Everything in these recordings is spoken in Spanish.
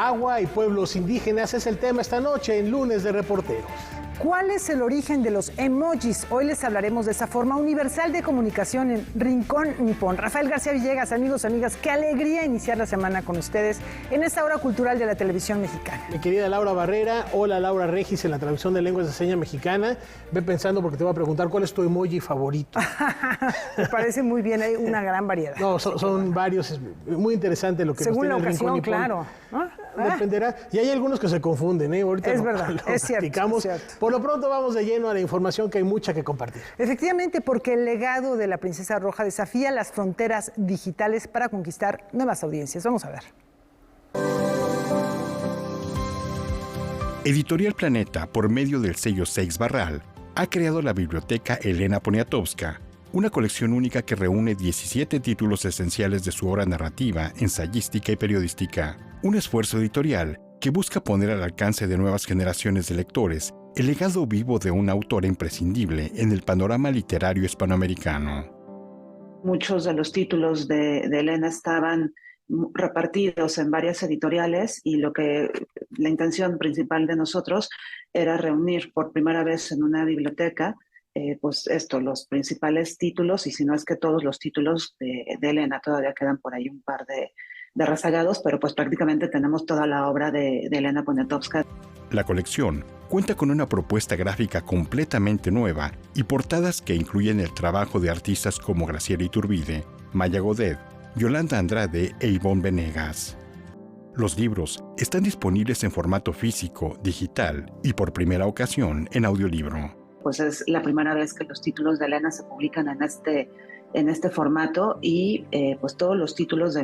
Agua y pueblos indígenas es el tema esta noche en Lunes de Reporteros. ¿Cuál es el origen de los emojis? Hoy les hablaremos de esa forma universal de comunicación en Rincón Nipón. Rafael García Villegas, amigos, amigas, qué alegría iniciar la semana con ustedes en esta hora cultural de la televisión mexicana. Mi querida Laura Barrera, hola Laura Regis en la traducción de lenguas de señas mexicana. Ve pensando porque te voy a preguntar cuál es tu emoji favorito. Me parece muy bien, hay una gran variedad. No, son varios, es muy interesante lo que según nos la tiene ocasión, el Rincón Nipón. claro. Dependerá. Y hay algunos que se confunden, ¿eh? Ahorita es verdad, es cierto. Por lo pronto vamos de lleno a la información que hay mucha que compartir. Efectivamente, porque el legado de la Princesa Roja desafía las fronteras digitales para conquistar nuevas audiencias. Vamos a ver. Editorial Planeta, por medio del sello Seix Barral, ha creado la biblioteca Elena Poniatowska, una colección única que reúne 17 títulos esenciales de su obra narrativa, ensayística y periodística. Un esfuerzo editorial que busca poner al alcance de nuevas generaciones de lectores el legado vivo de una autora imprescindible en el panorama literario hispanoamericano. Muchos de los títulos de Elena estaban repartidos en varias editoriales y la intención principal de nosotros era reunir por primera vez en una biblioteca los principales títulos, y si no es que todos los títulos de Elena. Todavía quedan por ahí un par de rezagados, pero pues prácticamente tenemos toda la obra de Elena Poniatowska. La colección cuenta con una propuesta gráfica completamente nueva y portadas que incluyen el trabajo de artistas como Graciela Iturbide, Maya Godet, Yolanda Andrade e Ivonne Venegas. Los libros están disponibles en formato físico, digital y por primera ocasión en audiolibro. Pues es la primera vez que los títulos de Elena se publican en este formato, y pues todos los títulos de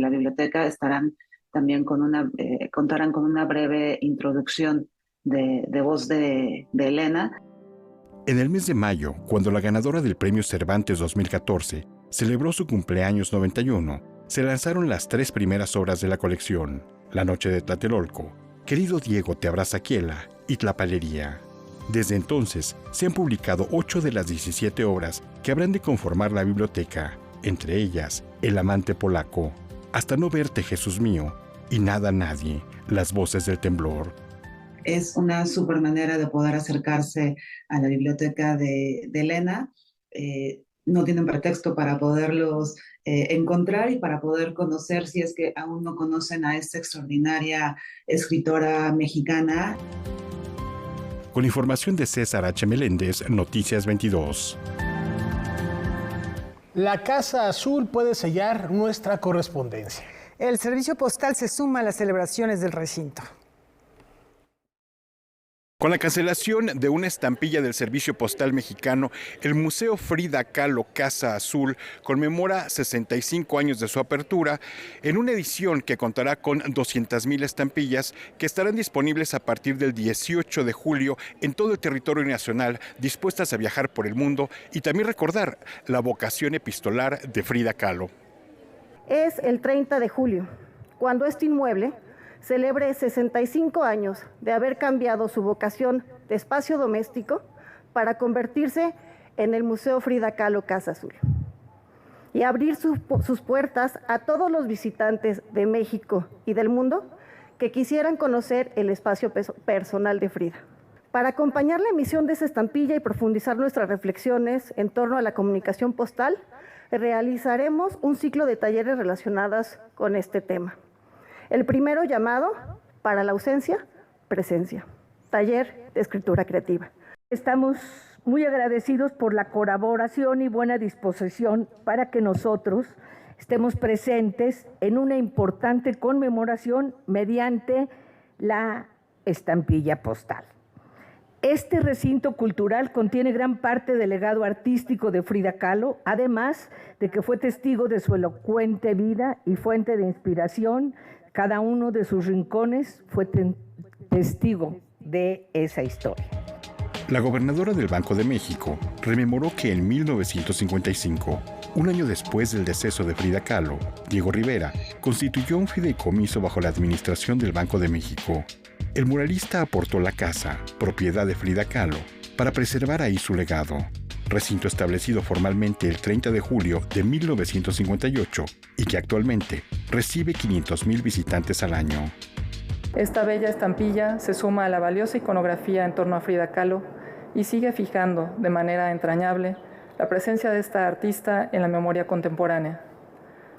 la biblioteca estarán también contarán con una breve introducción de voz de Elena. En el mes de mayo, cuando la ganadora del Premio Cervantes 2014 celebró su cumpleaños 91, se lanzaron las 3 primeras obras de la colección: La noche de Tlatelolco, Querido Diego te abraza Quiela y Tlapalería. Desde entonces, se han publicado 8 de las 17 obras que habrán de conformar la biblioteca, entre ellas El amante polaco, Hasta no verte, Jesús mío, y Nada Nadie, Las voces del temblor. Es una súper manera de poder acercarse a la biblioteca de Elena. No tienen pretexto para poderlos encontrar y para poder conocer, si es que aún no conocen a esta extraordinaria escritora mexicana. Con información de César H. Meléndez, Noticias 22. La Casa Azul puede sellar nuestra correspondencia. El servicio postal se suma a las celebraciones del recinto. Con la cancelación de una estampilla del Servicio Postal Mexicano, el Museo Frida Kahlo Casa Azul conmemora 65 años de su apertura en una edición que contará con 200,000 estampillas que estarán disponibles a partir del 18 de julio en todo el territorio nacional, dispuestas a viajar por el mundo y también recordar la vocación epistolar de Frida Kahlo. Es el 30 de julio, cuando este inmueble celebre 65 años de haber cambiado su vocación de espacio doméstico para convertirse en el Museo Frida Kahlo Casa Azul y abrir sus puertas a todos los visitantes de México y del mundo que quisieran conocer el espacio personal de Frida. Para acompañar la emisión de esa estampilla y profundizar nuestras reflexiones en torno a la comunicación postal, realizaremos un ciclo de talleres relacionados con este tema. El primero, llamado Para la ausencia, presencia, taller de escritura creativa. Estamos muy agradecidos por la colaboración y buena disposición para que nosotros estemos presentes en una importante conmemoración mediante la estampilla postal. Este recinto cultural contiene gran parte del legado artístico de Frida Kahlo, además de que fue testigo de su elocuente vida y fuente de inspiración. Cada uno de sus rincones fue testigo de esa historia. La gobernadora del Banco de México rememoró que en 1955, un año después del deceso de Frida Kahlo, Diego Rivera constituyó un fideicomiso bajo la administración del Banco de México. El muralista aportó la casa, propiedad de Frida Kahlo, para preservar ahí su legado. Recinto establecido formalmente el 30 de julio de 1958 y que actualmente recibe 500,000 visitantes al año. Esta bella estampilla se suma a la valiosa iconografía en torno a Frida Kahlo y sigue fijando de manera entrañable la presencia de esta artista en la memoria contemporánea.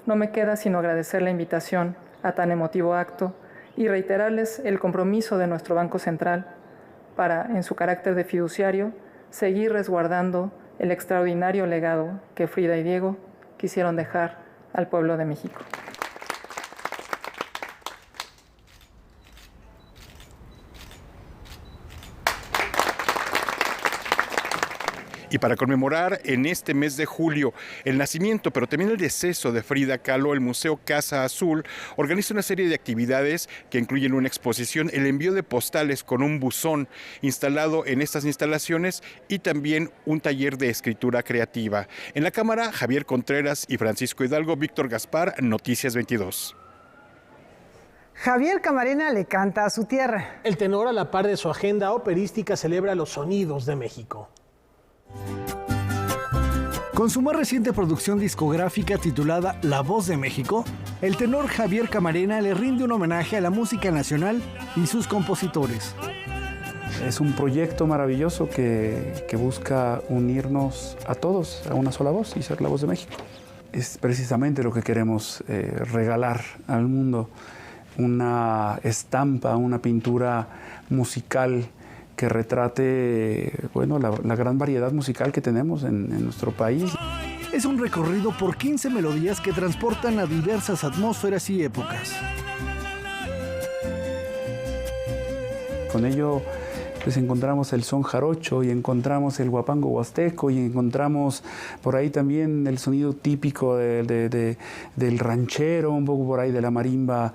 No me queda sino agradecer la invitación a tan emotivo acto y reiterarles el compromiso de nuestro Banco Central para, en su carácter de fiduciario, seguir resguardando el extraordinario legado que Frida y Diego quisieron dejar al pueblo de México. Y para conmemorar en este mes de julio el nacimiento, pero también el deceso de Frida Kahlo, el Museo Casa Azul organiza una serie de actividades que incluyen una exposición, el envío de postales con un buzón instalado en estas instalaciones y también un taller de escritura creativa. En la cámara, Javier Contreras y Francisco Hidalgo. Víctor Gaspar, Noticias 22. Javier Camarena le canta a su tierra. El tenor, a la par de su agenda operística, celebra los sonidos de México. Con su más reciente producción discográfica titulada La Voz de México, el tenor Javier Camarena le rinde un homenaje a la música nacional y sus compositores. Es un proyecto maravilloso que busca unirnos a todos a una sola voz y ser la voz de México. Es precisamente lo que queremos regalar al mundo, una estampa, una pintura musical que retrate, bueno, la gran variedad musical que tenemos en nuestro país. Es un recorrido por 15 melodías que transportan a diversas atmósferas y épocas. Con ello, pues encontramos el son jarocho y encontramos el huapango huasteco y encontramos por ahí también el sonido típico del ranchero, un poco por ahí de la marimba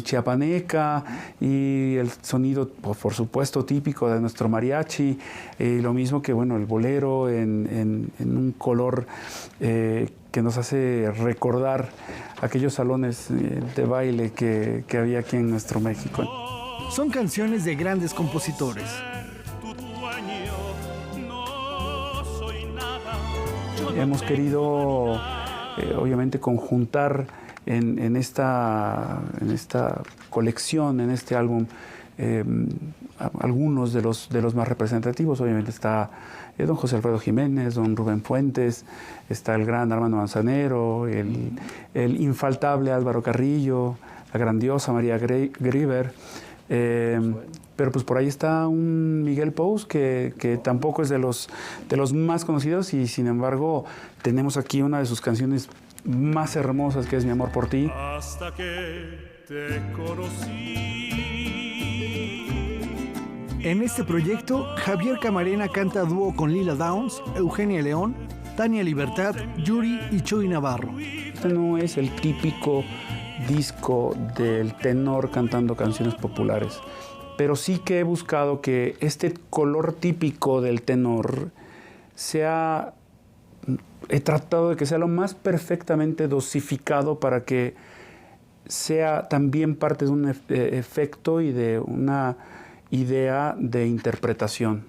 chiapaneca y el sonido, por supuesto, típico de nuestro mariachi, lo mismo que, bueno, el bolero en un color que nos hace recordar aquellos salones de baile que había aquí en nuestro México. Son canciones de grandes compositores. Hemos querido, obviamente, conjuntar en esta colección, en este álbum, algunos de los más representativos. Obviamente está don José Alfredo Jiménez, don Rubén Fuentes, está el gran Armando Manzanero, el infaltable Álvaro Carrillo, la grandiosa María Grieber. Pero pues por ahí está un Miguel Pous que tampoco es de los más conocidos y sin embargo tenemos aquí una de sus canciones más hermosas, que es Mi amor por ti. Hasta que te conocí. En este proyecto, Javier Camarena canta a dúo con Lila Downs, Eugenia León, Tania Libertad, Yuri y Chuy Navarro. Este no es el típico disco del tenor cantando canciones populares, pero sí que he buscado que este color típico del tenor he tratado de que sea lo más perfectamente dosificado para que sea también parte de un efecto y de una idea de interpretación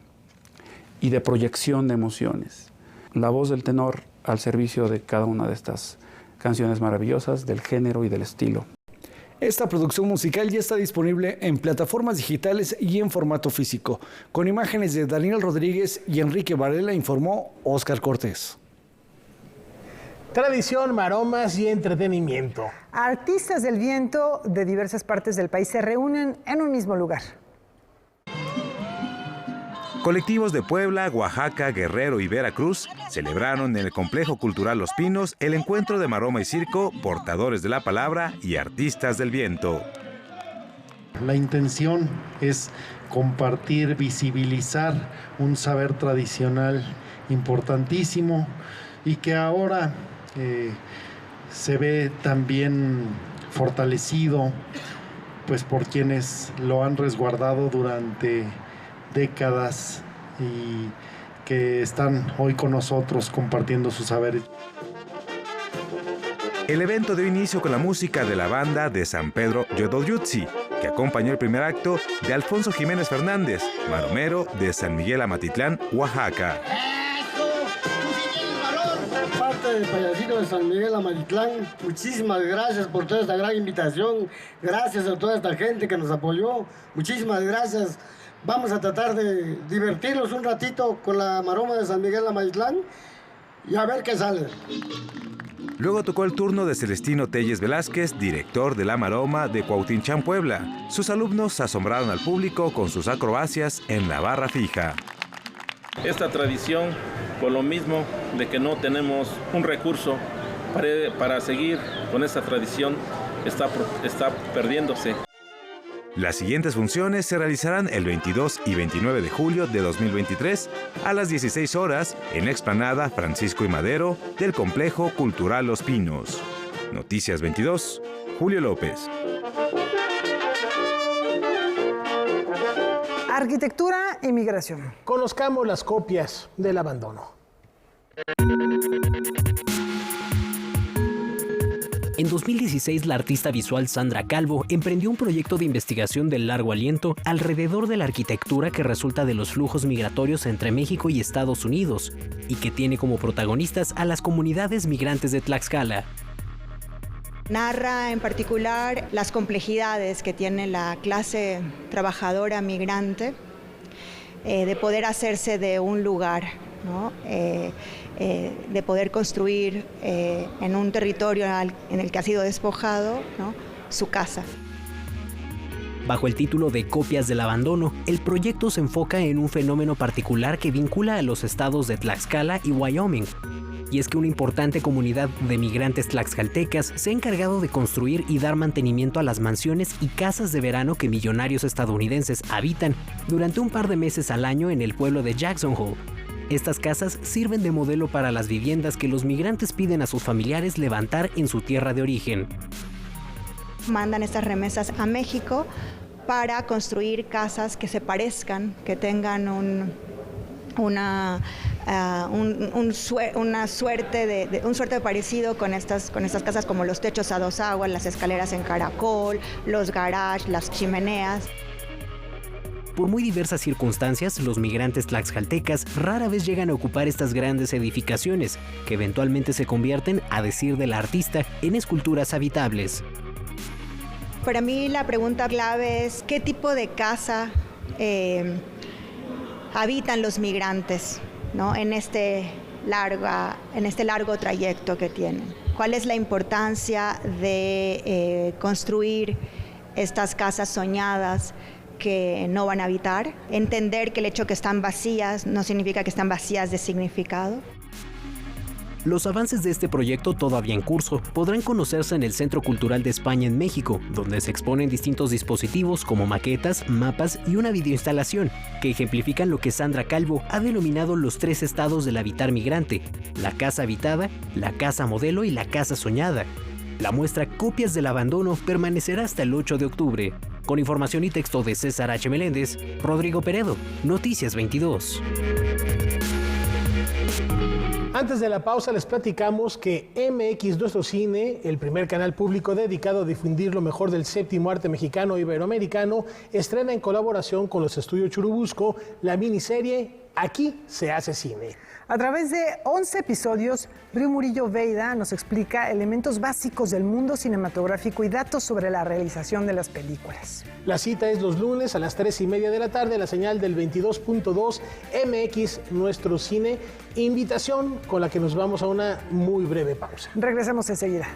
y de proyección de emociones. La voz del tenor al servicio de cada una de estas canciones maravillosas del género y del estilo. Esta producción musical ya está disponible en plataformas digitales y en formato físico. Con imágenes de Daniel Rodríguez y Enrique Varela, informó Óscar Cortés. Tradición, maromas y entretenimiento. Artistas del viento de diversas partes del país se reúnen en un mismo lugar. Colectivos de Puebla, Oaxaca, Guerrero y Veracruz celebraron en el Complejo Cultural Los Pinos el encuentro de maroma y circo, portadores de la palabra y artistas del viento. La intención es compartir, visibilizar un saber tradicional importantísimo y que ahora se ve también fortalecido pues por quienes lo han resguardado durante décadas y que están hoy con nosotros compartiendo sus saberes. El evento dio inicio con la música de la banda de San Pedro Yodoyutzi, que acompañó el primer acto de Alfonso Jiménez Fernández, maromero de San Miguel Amatitlán, Oaxaca. parte del Payasito de San Miguel Amatitlán, muchísimas gracias por toda esta gran invitación. Gracias a toda esta gente que nos apoyó. Muchísimas gracias. Vamos a tratar de divertirnos un ratito con la maroma de San Miguel Amatitlán y a ver qué sale. Luego tocó el turno de Celestino Telles Velázquez, director de la maroma de Cuauhtinchán, Puebla. Sus alumnos asombraron al público con sus acrobacias en la barra fija. Esta tradición, por lo mismo de que no tenemos un recurso para seguir con esta tradición, está perdiéndose. Las siguientes funciones se realizarán el 22 y 29 de julio de 2023 a las 16 horas en la explanada Francisco y Madero del Complejo Cultural Los Pinos. Noticias 22, Julio López. Arquitectura y migración. Conozcamos las copias del abandono. En 2016, la artista visual Sandra Calvo emprendió un proyecto de investigación de largo aliento alrededor de la arquitectura que resulta de los flujos migratorios entre México y Estados Unidos y que tiene como protagonistas a las comunidades migrantes de Tlaxcala. Narra en particular las complejidades que tiene la clase trabajadora migrante de poder hacerse de un lugar, ¿no? De poder construir en un territorio en el que ha sido despojado, ¿no?, su casa. Bajo el título de Copias del Abandono, el proyecto se enfoca en un fenómeno particular que vincula a los estados de Tlaxcala y Wyoming. Y es que una importante comunidad de migrantes tlaxcaltecas se ha encargado de construir y dar mantenimiento a las mansiones y casas de verano que millonarios estadounidenses habitan durante un par de meses al año en el pueblo de Jackson Hole. Estas casas sirven de modelo para las viviendas que los migrantes piden a sus familiares levantar en su tierra de origen. Mandan estas remesas a México para construir casas que se parezcan, que tengan un suerte parecido con estas casas, como los techos a dos aguas, las escaleras en caracol, los garages, las chimeneas. Por muy diversas circunstancias, los migrantes tlaxcaltecas rara vez llegan a ocupar estas grandes edificaciones, que eventualmente se convierten, a decir de la artista, en esculturas habitables. Para mí la pregunta clave es ¿qué tipo de casa habitan los migrantes, ¿no?, en este largo trayecto que tienen? ¿Cuál es la importancia de construir estas casas soñadas que no van a habitar? Entender que el hecho que están vacías no significa que están vacías de significado. Los avances de este proyecto, todavía en curso, podrán conocerse en el Centro Cultural de España en México, donde se exponen distintos dispositivos como maquetas, mapas y una videoinstalación que ejemplifican lo que Sandra Calvo ha denominado los 3 estados del habitar migrante: la casa habitada, la casa modelo y la casa soñada. La muestra Copias del Abandono permanecerá hasta el 8 de octubre. Con información y texto de César H. Meléndez, Rodrigo Peredo, Noticias 22. Antes de la pausa les platicamos que MX Nuestro Cine, el primer canal público dedicado a difundir lo mejor del séptimo arte mexicano e iberoamericano, estrena en colaboración con los estudios Churubusco la miniserie Aquí se hace cine. A través de 11 episodios, Río Murillo Veida nos explica elementos básicos del mundo cinematográfico y datos sobre la realización de las películas. La cita es los lunes a las 3:30 de la tarde, la señal del 22.2 MX Nuestro Cine. Invitación con la que nos vamos a una muy breve pausa. Regresamos enseguida.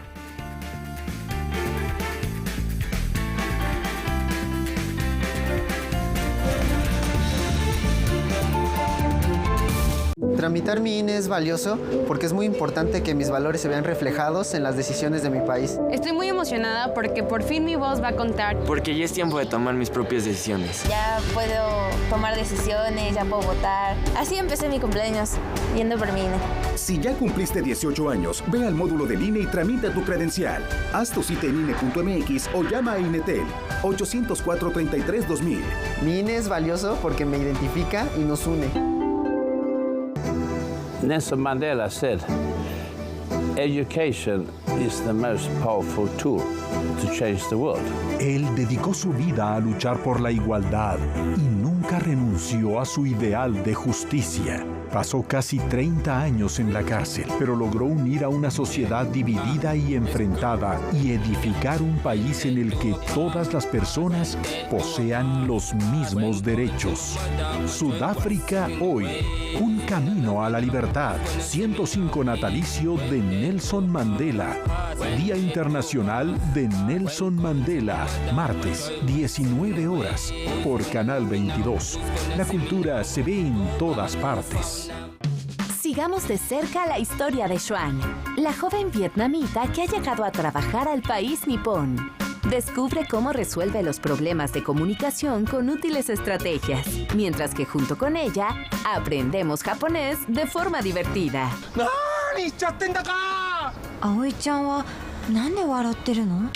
Tramitar mi INE es valioso porque es muy importante que mis valores se vean reflejados en las decisiones de mi país. Estoy muy emocionada porque por fin mi voz va a contar. Porque ya es tiempo de tomar mis propias decisiones. Ya puedo tomar decisiones, ya puedo votar. Así empecé mi cumpleaños, yendo por mi INE. Si ya cumpliste 18 años, ve al módulo del INE y tramita tu credencial. Haz tu cita en INE.mx o llama a INETEL 804-33-2000. Mi INE es valioso porque me identifica y nos une. Nelson Mandela said, education is the most powerful tool to change the world. Él dedicó su vida a luchar por la igualdad y nunca renunció a su ideal de justicia. Pasó casi 30 años en la cárcel, pero logró unir a una sociedad dividida y enfrentada y edificar un país en el que todas las personas posean los mismos derechos. Sudáfrica hoy, un camino a la libertad. 105 natalicio de Nelson Mandela. Día Internacional de Nelson Mandela. Martes, 19 horas, por Canal 22. La cultura se ve en todas partes. Sigamos de cerca la historia de Xuan, la joven vietnamita que ha llegado a trabajar al país nipón. Descubre cómo resuelve los problemas de comunicación con útiles estrategias, mientras que junto con ella aprendemos japonés de forma divertida. Aoi-chan wa nande waratte no?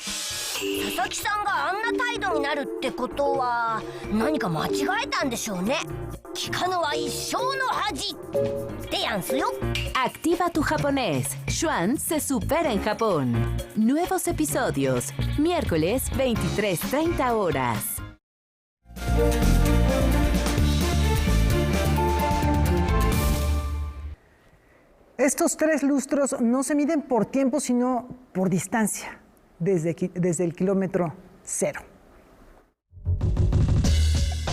Sasaki-san ga anna taido ni naru tte koto wa nanika machigaetan deshou ne. Kikanu wa issou no haji. Te yansu yo. Activa tu japonés. Xuan se supera en Japón. Nuevos episodios. Miércoles, 23:30 horas. Estos 3 lustros no se miden por tiempo, sino por distancia, desde el kilómetro 0.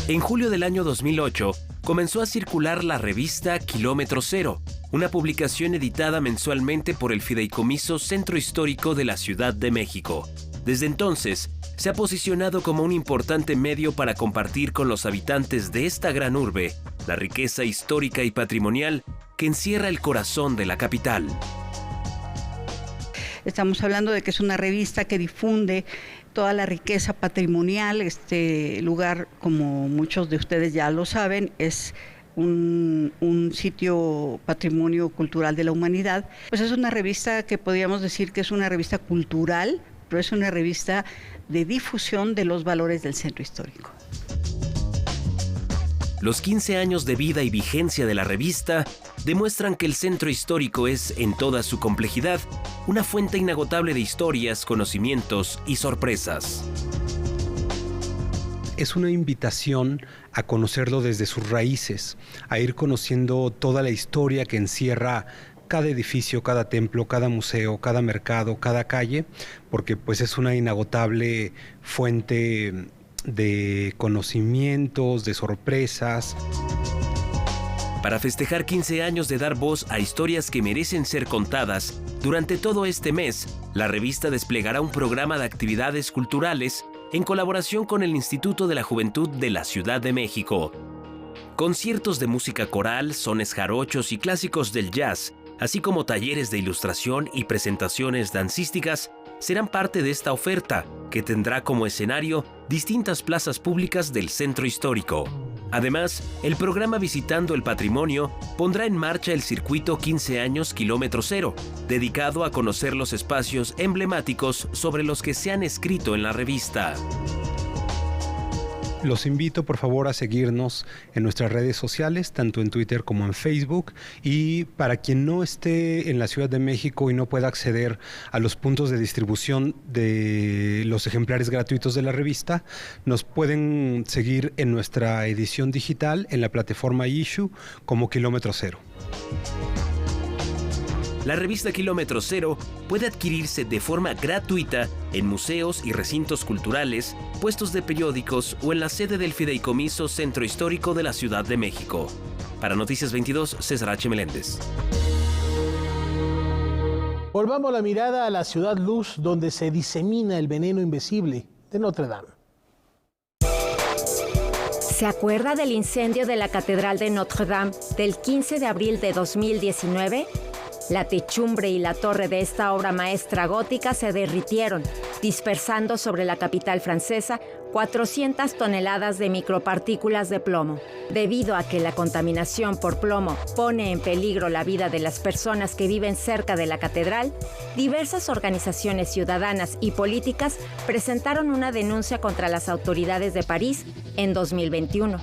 En julio del año 2008, comenzó a circular la revista Kilómetro Cero, una publicación editada mensualmente por el Fideicomiso Centro Histórico de la Ciudad de México. Desde entonces, se ha posicionado como un importante medio para compartir con los habitantes de esta gran urbe la riqueza histórica y patrimonial que encierra el corazón de la capital. Estamos hablando de que es una revista que difunde toda la riqueza patrimonial. Este lugar, como muchos de ustedes ya lo saben, es un sitio patrimonio cultural de la humanidad. Pues es una revista que podríamos decir que es una revista cultural, pero es una revista de difusión de los valores del centro histórico. Los 15 años de vida y vigencia de la revista demuestran que el centro histórico es, en toda su complejidad, una fuente inagotable de historias, conocimientos y sorpresas. Es una invitación a conocerlo desde sus raíces, a ir conociendo toda la historia que encierra cada edificio, cada templo, cada museo, cada mercado, cada calle, porque pues es una inagotable fuente de conocimientos, de sorpresas. Para festejar 15 años de dar voz a historias que merecen ser contadas, durante todo este mes, la revista desplegará un programa de actividades culturales en colaboración con el Instituto de la Juventud de la Ciudad de México. Conciertos de música coral, sones jarochos y clásicos del jazz, así como talleres de ilustración y presentaciones dancísticas, serán parte de esta oferta, que tendrá como escenario distintas plazas públicas del centro histórico. Además, el programa Visitando el Patrimonio pondrá en marcha el circuito 15 años Kilómetro Cero, dedicado a conocer los espacios emblemáticos sobre los que se han escrito en la revista. Los invito por favor a seguirnos en nuestras redes sociales, tanto en Twitter como en Facebook, y para quien no esté en la Ciudad de México y no pueda acceder a los puntos de distribución de los ejemplares gratuitos de la revista, nos pueden seguir en nuestra edición digital en la plataforma Issue como Kilómetro Cero. La revista Kilómetro Cero puede adquirirse de forma gratuita en museos y recintos culturales, puestos de periódicos o en la sede del Fideicomiso Centro Histórico de la Ciudad de México. Para Noticias 22, César H. Meléndez. Volvamos la mirada a la Ciudad Luz, donde se disemina el veneno invisible de Notre Dame. ¿Se acuerda del incendio de la Catedral de Notre Dame del 15 de abril de 2019? La techumbre y la torre de esta obra maestra gótica se derritieron, dispersando sobre la capital francesa 400 toneladas de micropartículas de plomo. Debido a que la contaminación por plomo pone en peligro la vida de las personas que viven cerca de la catedral, diversas organizaciones ciudadanas y políticas presentaron una denuncia contra las autoridades de París en 2021.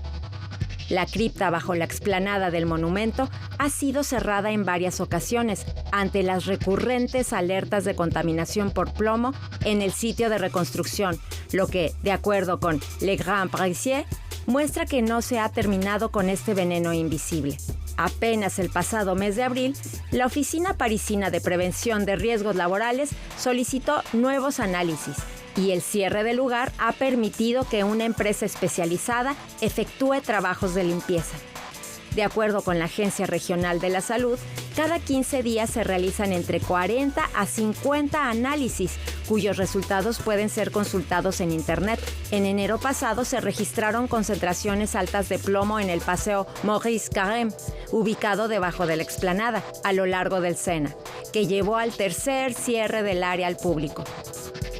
La cripta bajo la explanada del monumento ha sido cerrada en varias ocasiones ante las recurrentes alertas de contaminación por plomo en el sitio de reconstrucción, lo que, de acuerdo con Le Grand Parisier, muestra que no se ha terminado con este veneno invisible. Apenas el pasado mes de abril, la Oficina Parisina de Prevención de Riesgos Laborales solicitó nuevos análisis y el cierre del lugar ha permitido que una empresa especializada efectúe trabajos de limpieza. De acuerdo con la Agencia Regional de la Salud, cada 15 días se realizan entre 40 a 50 análisis, cuyos resultados pueden ser consultados en Internet. En enero pasado se registraron concentraciones altas de plomo en el paseo Maurice Carême, ubicado debajo de la explanada, a lo largo del Sena, que llevó al tercer cierre del área al público.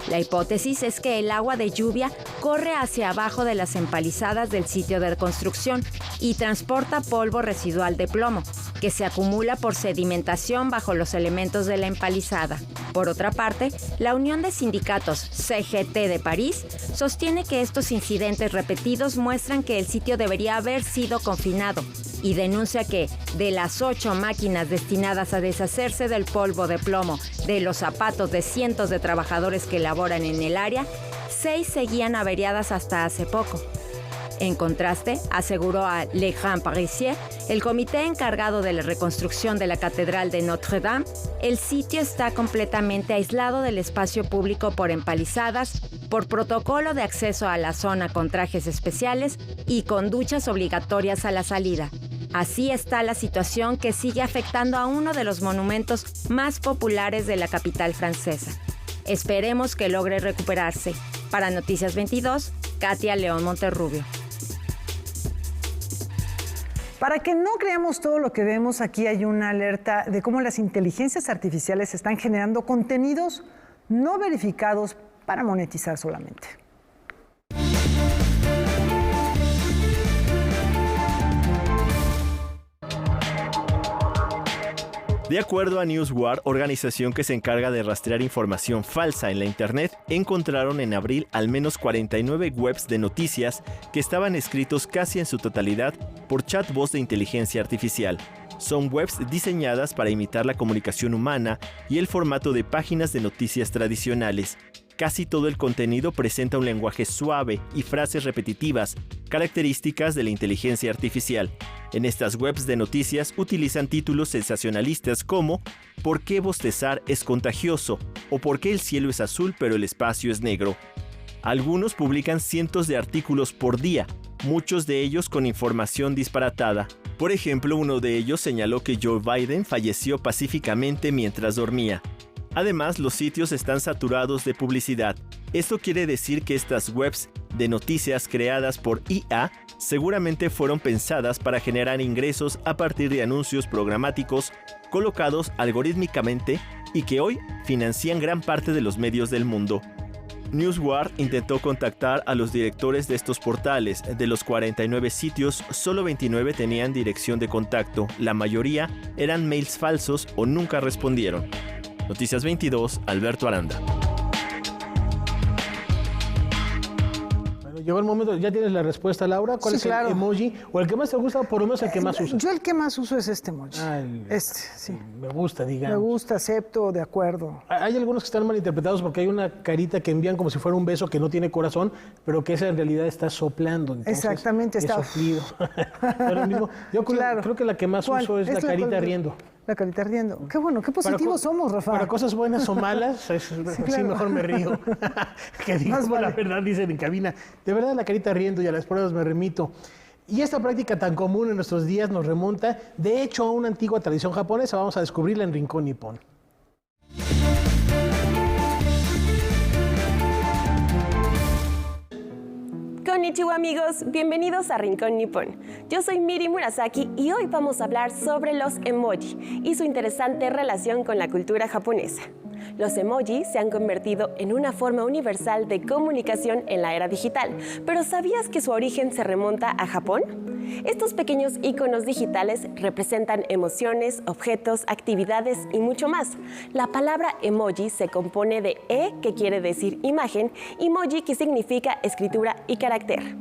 La hipótesis es que el agua de lluvia corre hacia abajo de las empalizadas del sitio de construcción y transporta polvo residual de plomo, que se acumula por sedimentación bajo los elementos de la empalizada. Por otra parte, la Unión de Sindicatos CGT de París sostiene que estos incidentes repetidos muestran que el sitio debería haber sido confinado y denuncia que, de las 8 máquinas destinadas a deshacerse del polvo de plomo de los zapatos de cientos de trabajadores que laboran en el área, 6 seguían averiadas hasta hace poco. En contraste, aseguró a Le Grand Parisier, el comité encargado de la reconstrucción de la Catedral de Notre Dame, el sitio está completamente aislado del espacio público por empalizadas, por protocolo de acceso a la zona con trajes especiales y con duchas obligatorias a la salida. Así está la situación que sigue afectando a uno de los monumentos más populares de la capital francesa. Esperemos que logre recuperarse. Para Noticias 22, Katia León Monterrubio. Para que no creamos todo lo que vemos, aquí hay una alerta de cómo las inteligencias artificiales están generando contenidos no verificados para monetizar solamente. De acuerdo a Newswire, organización que se encarga de rastrear información falsa en la Internet, encontraron en abril al menos 49 webs de noticias que estaban escritos casi en su totalidad por chatbots de inteligencia artificial. Son webs diseñadas para imitar la comunicación humana y el formato de páginas de noticias tradicionales. Casi todo el contenido presenta un lenguaje suave y frases repetitivas, características de la inteligencia artificial. En estas webs de noticias utilizan títulos sensacionalistas como ¿por qué bostezar es contagioso? O ¿por qué el cielo es azul pero el espacio es negro? Algunos publican cientos de artículos por día, muchos de ellos con información disparatada. Por ejemplo, uno de ellos señaló que Joe Biden falleció pacíficamente mientras dormía. Además, los sitios están saturados de publicidad. Esto quiere decir que estas webs de noticias creadas por IA seguramente fueron pensadas para generar ingresos a partir de anuncios programáticos colocados algorítmicamente y que hoy financian gran parte de los medios del mundo. Newswire intentó contactar a los directores de estos portales. De los 49 sitios, solo 29 tenían dirección de contacto. La mayoría eran mails falsos o nunca respondieron. Noticias 22, Alberto Aranda. Bueno, llegó el momento, ¿ya tienes la respuesta, Laura? ¿Cuál es el emoji? ¿O el que más te gusta, o por lo menos el que más usas? Yo el que más uso es este emoji. Sí. Me gusta, digamos. Me gusta, acepto, de acuerdo. Hay algunos que están mal interpretados porque hay una carita que envían como si fuera un beso que no tiene corazón, pero que esa en realidad está soplando. Entonces, exactamente, está soplido. Pero mismo, yo creo que la que más uso es la carita riendo. La carita riendo. Qué bueno, qué positivos somos, Rafa. Para cosas buenas o malas, sí, mejor me río. Que digo, la verdad dicen en cabina. De verdad, la carita riendo y a las pruebas me remito. Y esta práctica tan común en nuestros días nos remonta, de hecho, a una antigua tradición japonesa. Vamos a descubrirla en Rincón Nippon. Konnichiwa amigos, bienvenidos a Rincón Nippon. Yo soy Miri Murasaki y hoy vamos a hablar sobre los emoji y su interesante relación con la cultura japonesa. Los emoji se han convertido en una forma universal de comunicación en la era digital, pero ¿sabías que su origen se remonta a Japón? Estos pequeños iconos digitales representan emociones, objetos, actividades y mucho más. La palabra emoji se compone de e, que quiere decir imagen, y moji, que significa escritura y carácter.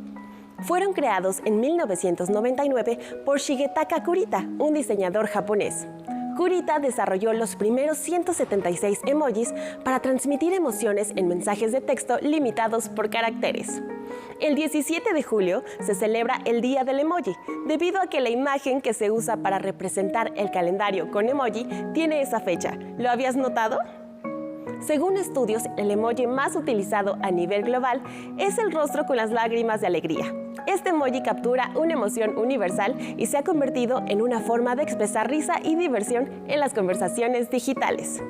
Fueron creados en 1999 por Shigetaka Kurita, un diseñador japonés. Kurita desarrolló los primeros 176 emojis para transmitir emociones en mensajes de texto limitados por caracteres. El 17 de julio se celebra el Día del Emoji, debido a que la imagen que se usa para representar el calendario con emoji tiene esa fecha. ¿Lo habías notado? Según estudios, el emoji más utilizado a nivel global es el rostro con las lágrimas de alegría. Este emoji captura una emoción universal y se ha convertido en una forma de expresar risa y diversión en las conversaciones digitales.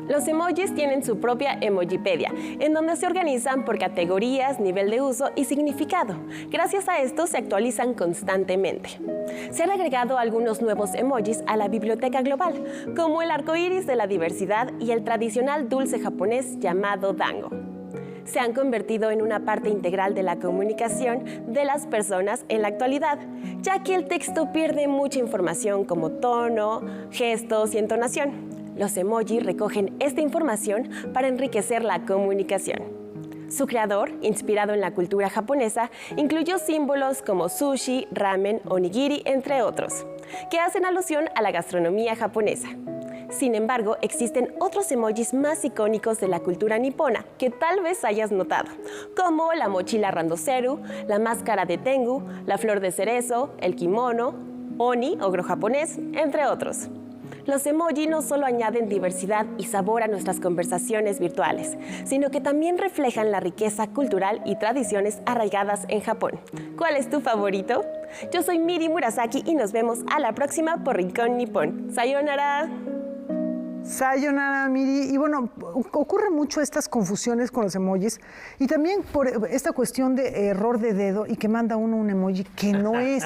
Los emojis tienen su propia Emojipedia, en donde se organizan por categorías, nivel de uso y significado. Gracias a esto se actualizan constantemente. Se han agregado algunos nuevos emojis a la biblioteca global, como el arco iris de la diversidad y el tradicional dulce japonés llamado dango. Se han convertido en una parte integral de la comunicación de las personas en la actualidad, ya que el texto pierde mucha información como tono, gestos y entonación. Los emojis recogen esta información para enriquecer la comunicación. Su creador, inspirado en la cultura japonesa, incluyó símbolos como sushi, ramen, onigiri, entre otros, que hacen alusión a la gastronomía japonesa. Sin embargo, existen otros emojis más icónicos de la cultura nipona que tal vez hayas notado, como la mochila randoseru, la máscara de tengu, la flor de cerezo, el kimono, oni, ogro japonés, entre otros. Los emoji no solo añaden diversidad y sabor a nuestras conversaciones virtuales, sino que también reflejan la riqueza cultural y tradiciones arraigadas en Japón. ¿Cuál es tu favorito? Yo soy Miri Murasaki y nos vemos a la próxima por Rincón Nippon. ¡Sayonara! Sayonara, Miri. Y bueno, ocurre mucho estas confusiones con los emojis y también por esta cuestión de error de dedo y que manda uno un emoji que no es.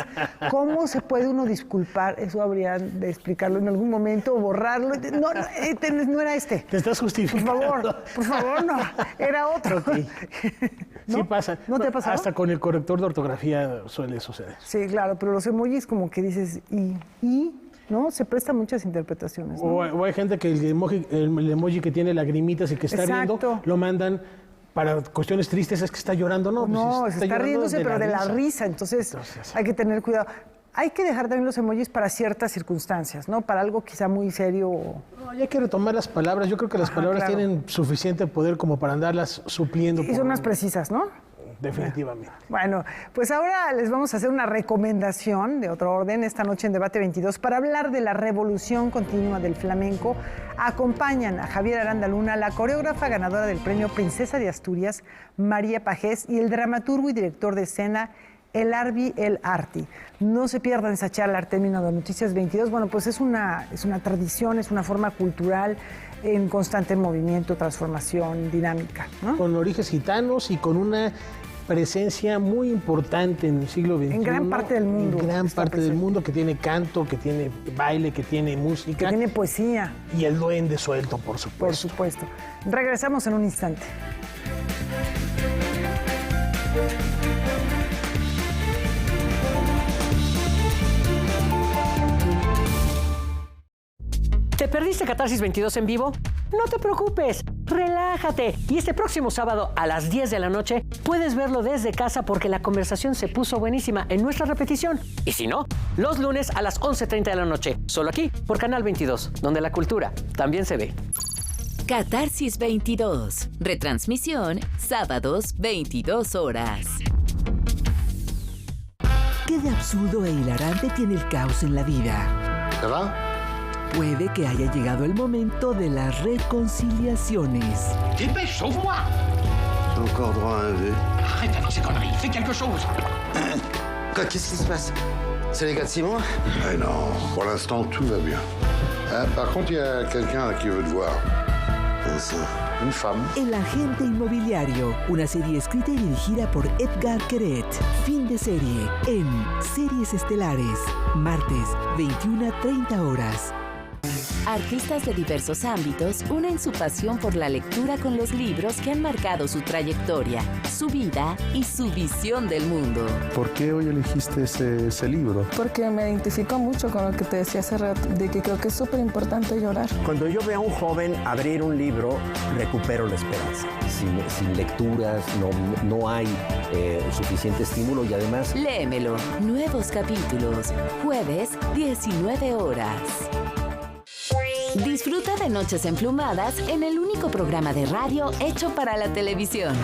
¿Cómo se puede uno disculpar? Eso habría de explicarlo en algún momento o borrarlo. No era este. Te estás justificando. Por favor, no. Era otro. Okay. ¿No? Sí pasa. ¿No te ha pasado? Hasta con el corrector de ortografía suele suceder. Sí, claro, pero los emojis como que dices, ¿no? Se presta muchas interpretaciones, ¿no? O hay gente que el emoji que tiene lagrimitas y que está riendo, lo mandan para cuestiones tristes, es que está llorando, ¿no? No, pues está riéndose, pero de la risa, entonces hay que tener cuidado. Hay que dejar también los emojis para ciertas circunstancias, ¿no? Para algo quizá muy serio. No, hay que retomar las palabras. Yo creo que las palabras tienen suficiente poder como para andarlas supliendo. Y son más precisas, ¿no? Definitivamente. Bueno, pues ahora les vamos a hacer una recomendación de otro orden esta noche en Debate 22 para hablar de la revolución continua del flamenco. Acompañan a Javier Aranda Luna, la coreógrafa ganadora del premio Princesa de Asturias, María Pajés, y el dramaturgo y director de escena, Elarbi El Arti. No se pierdan esa charla al término de Noticias 22. Bueno, pues es una tradición, es una forma cultural en constante movimiento, transformación, dinámica, ¿no? Con orígenes gitanos y con una presencia muy importante en el siglo XXI. En gran parte del mundo. En gran parte del mundo, que tiene canto, que tiene baile, que tiene música. Que tiene poesía. Y el duende suelto, por supuesto. Por supuesto. Regresamos en un instante. ¿Te perdiste Catarsis 22 en vivo? No te preocupes, relájate. Y este próximo sábado a las 10 de la noche puedes verlo desde casa porque la conversación se puso buenísima en nuestra repetición. Y si no, los lunes a las 11:30 de la noche, solo aquí por Canal 22, donde la cultura también se ve. Catarsis 22, retransmisión sábados 22 horas. ¿Qué de absurdo e hilarante tiene el caos en la vida? ¿Verdad? Puede que haya llegado el momento de las reconciliaciones. Dépêche-moi! Encore droit à un vœu. Arrête avec ces conneries, fais quelque chose! Quoi, qu'est-ce qui se passe? C'est les gars de Simon? Non, pour l'instant, tout va bien. Par contre, il y a quelqu'un qui veut te voir. Une femme. El agente inmobiliario, una serie escrita y dirigida por Edgar Queret. Fin de serie en Series Estelares, martes 21:30 horas. Artistas de diversos ámbitos unen su pasión por la lectura con los libros que han marcado su trayectoria, su vida y su visión del mundo. ¿Por qué hoy elegiste ese libro? Porque me identifico mucho con lo que te decía hace rato, de que creo que es súper importante llorar. Cuando yo veo a un joven abrir un libro, recupero la esperanza. Sin lecturas no hay suficiente estímulo y además... Léemelo. Nuevos capítulos. Jueves, 19 horas. Disfruta de Noches Emplumadas en el único programa de radio hecho para la televisión.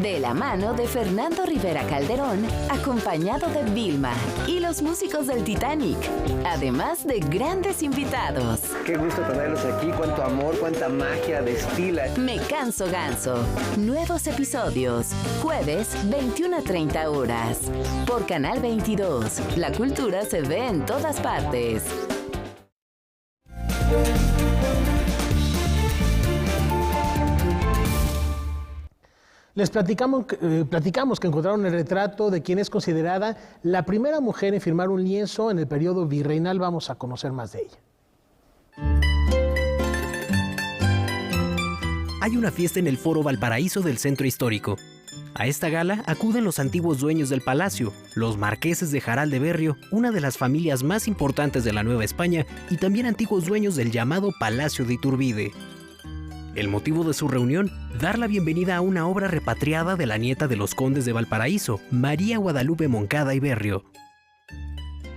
De la mano de Fernando Rivera Calderón, acompañado de Vilma y los músicos del Titanic, además de grandes invitados. Qué gusto tenerlos aquí, cuánto amor, cuánta magia destila. Me canso ganso. Nuevos episodios, jueves 21:30 horas. Por Canal 22, la cultura se ve en todas partes. Les platicamos que encontraron el retrato de quien es considerada la primera mujer en firmar un lienzo en el periodo virreinal. Vamos a conocer más de ella. Hay una fiesta en el Foro Valparaíso del Centro Histórico. A esta gala acuden los antiguos dueños del palacio, los marqueses de Jaral de Berrio, una de las familias más importantes de la Nueva España, y también antiguos dueños del llamado Palacio de Iturbide. El motivo de su reunión, dar la bienvenida a una obra repatriada de la nieta de los condes de Valparaíso, María Guadalupe Moncada y Berrio.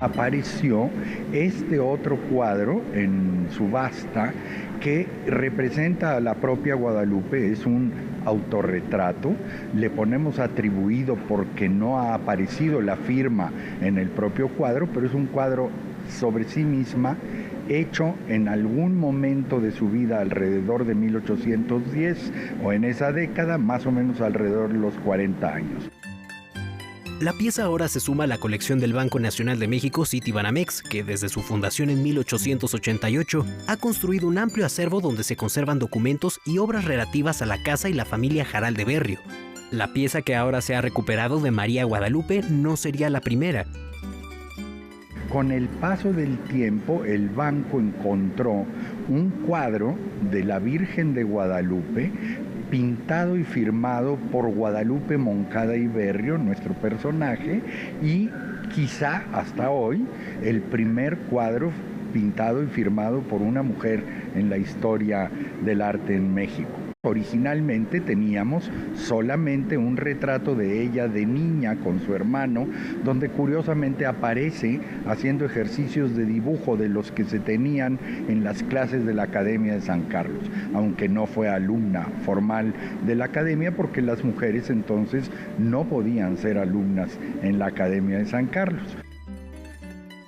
Apareció este otro cuadro en subasta que representa a la propia Guadalupe, es un autorretrato, le ponemos atribuido porque no ha aparecido la firma en el propio cuadro, pero es un cuadro sobre sí misma, hecho en algún momento de su vida alrededor de 1810 o en esa década, más o menos alrededor de los 40 años. La pieza ahora se suma a la colección del Banco Nacional de México Citibanamex, que desde su fundación en 1888 ha construido un amplio acervo donde se conservan documentos y obras relativas a la casa y la familia Jaral de Berrio. La pieza que ahora se ha recuperado de María Guadalupe no sería la primera. Con el paso del tiempo, el banco encontró un cuadro de la Virgen de Guadalupe pintado y firmado por Guadalupe Moncada y Berrio, nuestro personaje, y quizá hasta hoy el primer cuadro pintado y firmado por una mujer en la historia del arte en México. Originalmente teníamos solamente un retrato de ella de niña con su hermano, donde curiosamente aparece haciendo ejercicios de dibujo de los que se tenían en las clases de la Academia de San Carlos, aunque no fue alumna formal de la Academia porque las mujeres entonces no podían ser alumnas en la Academia de San Carlos.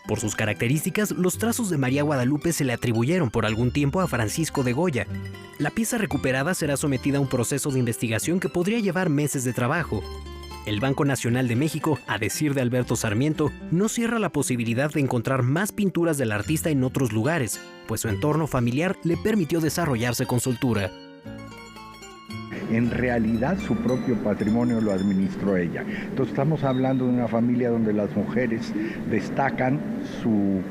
Por sus características, los trazos de María Guadalupe se le atribuyeron por algún tiempo a Francisco de Goya. La pieza recuperada será sometida a un proceso de investigación que podría llevar meses de trabajo. El Banco Nacional de México, a decir de Alberto Sarmiento, no cierra la posibilidad de encontrar más pinturas del artista en otros lugares, pues su entorno familiar le permitió desarrollarse con soltura. En realidad su propio patrimonio lo administró ella. Entonces estamos hablando de una familia donde las mujeres destacan su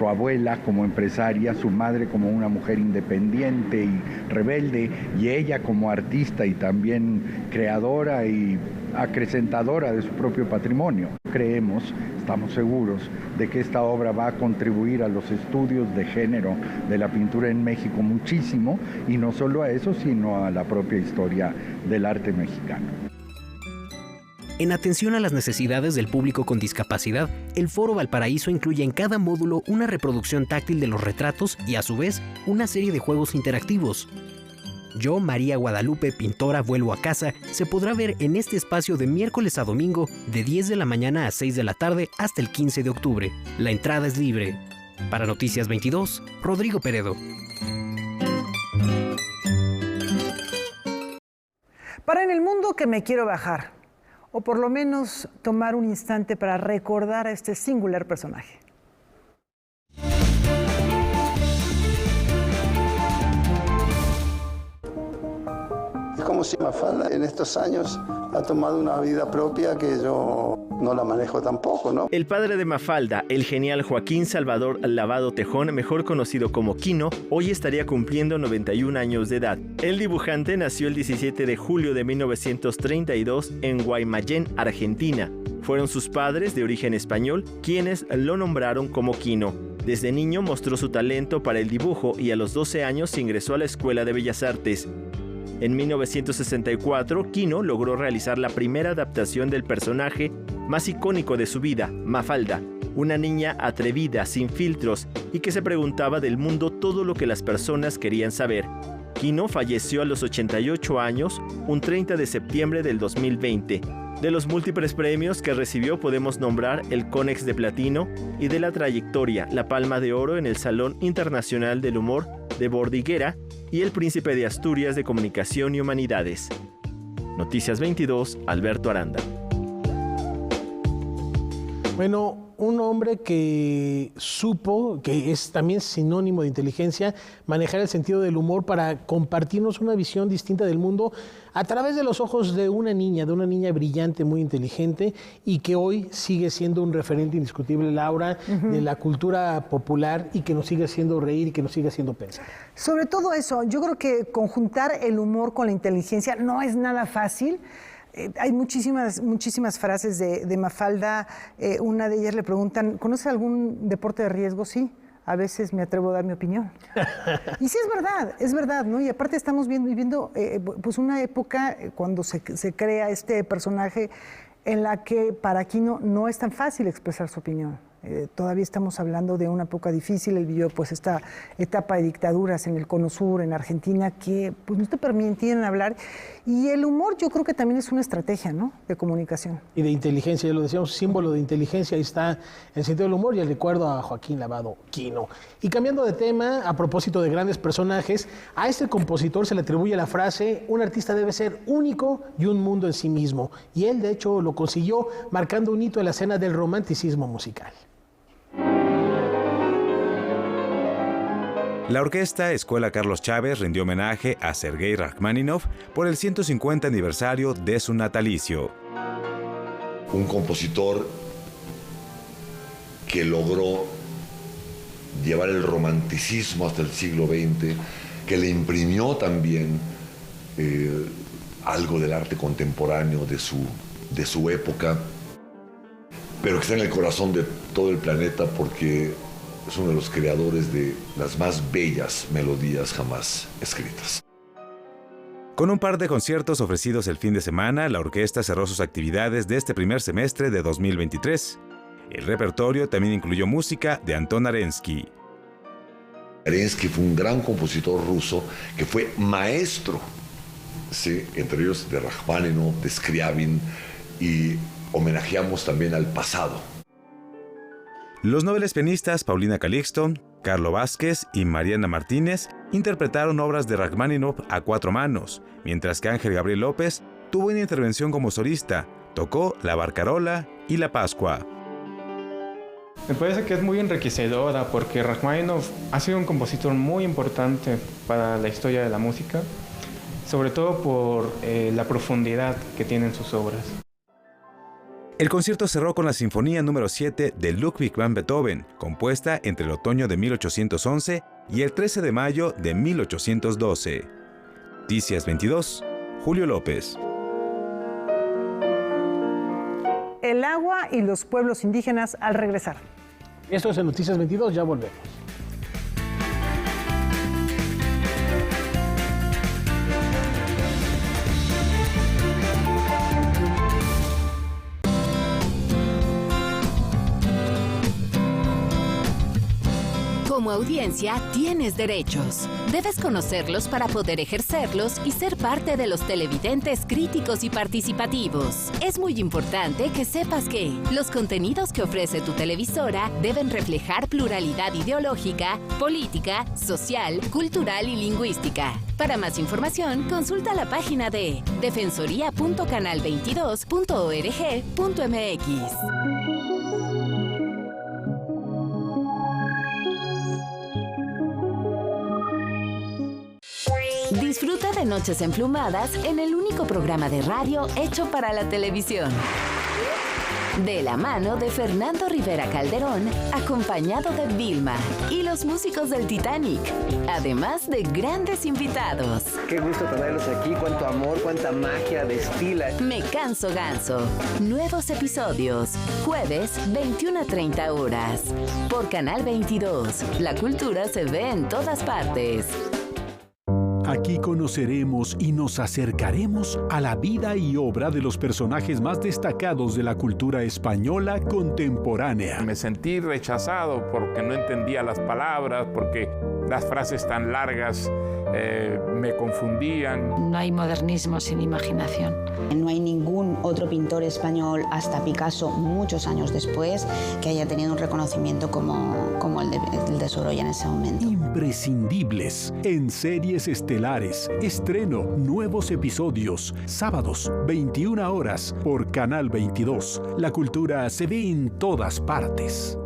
abuela como empresaria, su madre como una mujer independiente y rebelde, y ella como artista y también creadora y acrecentadora de su propio patrimonio. Creemos, estamos seguros, de que esta obra va a contribuir a los estudios de género de la pintura en México muchísimo, y no solo a eso, sino a la propia historia del arte mexicano. En atención a las necesidades del público con discapacidad, el Foro Valparaíso incluye en cada módulo una reproducción táctil de los retratos y, a su vez, una serie de juegos interactivos. Yo, María Guadalupe, pintora, vuelvo a casa, se podrá ver en este espacio de miércoles a domingo, de 10 de la mañana a 6 de la tarde hasta el 15 de octubre. La entrada es libre. Para Noticias 22, Rodrigo Peredo. Para En el Mundo que me quiero bajar, o por lo menos tomar un instante para recordar a este singular personaje. Es como si Mafalda en estos años ha tomado una vida propia que yo no la manejo tampoco, ¿no? El padre de Mafalda, el genial Joaquín Salvador Lavado Tejón, mejor conocido como Quino, hoy estaría cumpliendo 91 años de edad. El dibujante nació el 17 de julio de 1932 en Guaymallén, Argentina. Fueron sus padres, de origen español, quienes lo nombraron como Quino. Desde niño mostró su talento para el dibujo y a los 12 años ingresó a la Escuela de Bellas Artes. En 1964, Quino logró realizar la primera adaptación del personaje más icónico de su vida, Mafalda, una niña atrevida, sin filtros, y que se preguntaba del mundo todo lo que las personas querían saber. Quino falleció a los 88 años, un 30 de septiembre del 2020. De los múltiples premios que recibió podemos nombrar el Conex de Platino y de la trayectoria, la Palma de Oro en el Salón Internacional del Humor de Bordighera y el Príncipe de Asturias de Comunicación y Humanidades. Noticias 22, Alberto Aranda. Bueno, un hombre que supo, que es también sinónimo de inteligencia, manejar el sentido del humor para compartirnos una visión distinta del mundo a través de los ojos de una niña brillante, muy inteligente, y que hoy sigue siendo un referente indiscutible, Laura, de la cultura popular, y que nos sigue haciendo reír y que nos sigue haciendo pensar. Sobre todo eso, yo creo que conjuntar el humor con la inteligencia no es nada fácil. Hay muchísimas frases de Mafalda. Una de ellas le preguntan, ¿conoce algún deporte de riesgo? Sí, a veces me atrevo a dar mi opinión. Y sí, es verdad, ¿no? Y aparte estamos viviendo pues una época cuando se crea este personaje en la que para Quino no es tan fácil expresar su opinión. Todavía estamos hablando de una época difícil. Él vivió pues esta etapa de dictaduras en el Cono Sur, en Argentina, que pues no te permitían hablar. Y el humor yo creo que también es una estrategia, ¿no?, de comunicación. Y de inteligencia, ya lo decíamos, símbolo de inteligencia, ahí está el sentido del humor y el recuerdo a Joaquín Lavado Quino. Y cambiando de tema, a propósito de grandes personajes, a este compositor se le atribuye la frase: un artista debe ser único y un mundo en sí mismo. Y él, de hecho, lo consiguió marcando un hito en la escena del romanticismo musical. La orquesta Escuela Carlos Chávez rindió homenaje a Sergei Rachmaninoff por el 150 aniversario de su natalicio. Un compositor que logró llevar el romanticismo hasta el siglo XX, que le imprimió también algo del arte contemporáneo de su época, pero que está en el corazón de todo el planeta porque es uno de los creadores de las más bellas melodías jamás escritas. Con un par de conciertos ofrecidos el fin de semana, la orquesta cerró sus actividades de este primer semestre de 2023. El repertorio también incluyó música de Anton Arensky. Arensky fue un gran compositor ruso que fue maestro, ¿sí?, entre ellos de Rachmaninoff, de Scriabin, y homenajeamos también al pasado. Los noveles pianistas Paulina Calixto, Carlo Vázquez y Mariana Martínez interpretaron obras de Rachmaninoff a cuatro manos, mientras que Ángel Gabriel López tuvo una intervención como solista, tocó la Barcarola y la Pascua. Me parece que es muy enriquecedora porque Rachmaninoff ha sido un compositor muy importante para la historia de la música, sobre todo por la profundidad que tienen sus obras. El concierto cerró con la Sinfonía número 7 de Ludwig van Beethoven, compuesta entre el otoño de 1811 y el 13 de mayo de 1812. Noticias 22, Julio López. El agua y los pueblos indígenas al regresar. Esto es en Noticias 22, ya volvemos. Como audiencia, tienes derechos. Debes conocerlos para poder ejercerlos y ser parte de los televidentes críticos y participativos. Es muy importante que sepas que los contenidos que ofrece tu televisora deben reflejar pluralidad ideológica, política, social, cultural y lingüística. Para más información, consulta la página de defensoría.canal22.org.mx. Disfruta de Noches Emplumadas en el único programa de radio hecho para la televisión. de la mano de Fernando Rivera Calderón, acompañado de Vilma y los músicos del Titanic, además de grandes invitados. Qué gusto tenerlos aquí, cuánto amor, cuánta magia destila. Me canso ganso. Nuevos episodios, jueves 21 a 30 horas. Por Canal 22, la cultura se ve en todas partes. Aquí conoceremos y nos acercaremos a la vida y obra de los personajes más destacados de la cultura española contemporánea. Me sentí rechazado porque no entendía las palabras, porque las frases tan largas me confundían. No hay modernismo sin imaginación. No hay ningún otro pintor español, hasta Picasso, muchos años después, que haya tenido un reconocimiento como el de Sorolla en ese momento. Imprescindibles en series estelares. Estreno, nuevos episodios. Sábados, 21 horas, por Canal 22. La cultura se ve en todas partes.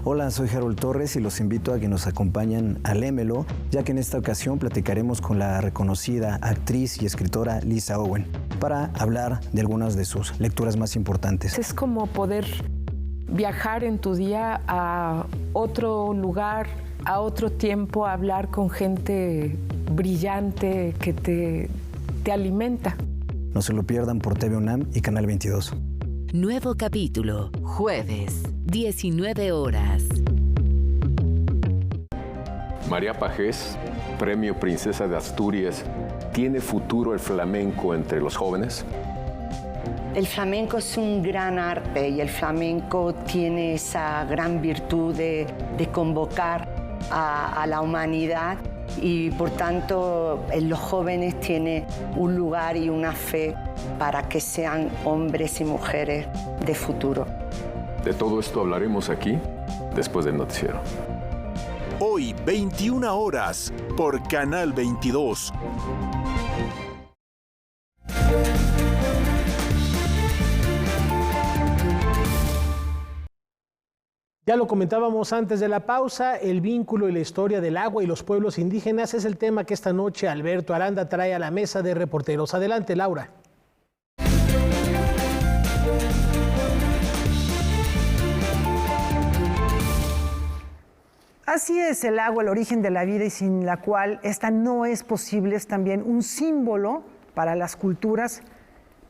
Hola, soy Harold Torres y los invito a que nos acompañen a Lémelo, ya que en esta ocasión platicaremos con la reconocida actriz y escritora Lisa Owen para hablar de algunas de sus lecturas más importantes. Es como poder viajar en tu día a otro lugar, a otro tiempo, a hablar con gente brillante que te alimenta. No se lo pierdan por TV UNAM y Canal 22. Nuevo capítulo, jueves, 19 horas. María Pajés, Premio Princesa de Asturias. ¿Tiene futuro el flamenco entre los jóvenes? El flamenco es un gran arte y el flamenco tiene esa gran virtud de convocar a la humanidad y por tanto en los jóvenes tiene un lugar y una fe para que sean hombres y mujeres de futuro. De todo esto hablaremos aquí después del noticiero. Hoy, 21 horas, por Canal 22. Ya lo comentábamos antes de la pausa, el vínculo y la historia del agua y los pueblos indígenas es el tema que esta noche Alberto Aranda trae a la mesa de reporteros. Adelante, Laura. Así es el agua, el origen de la vida y sin la cual esta no es posible, es también un símbolo para las culturas.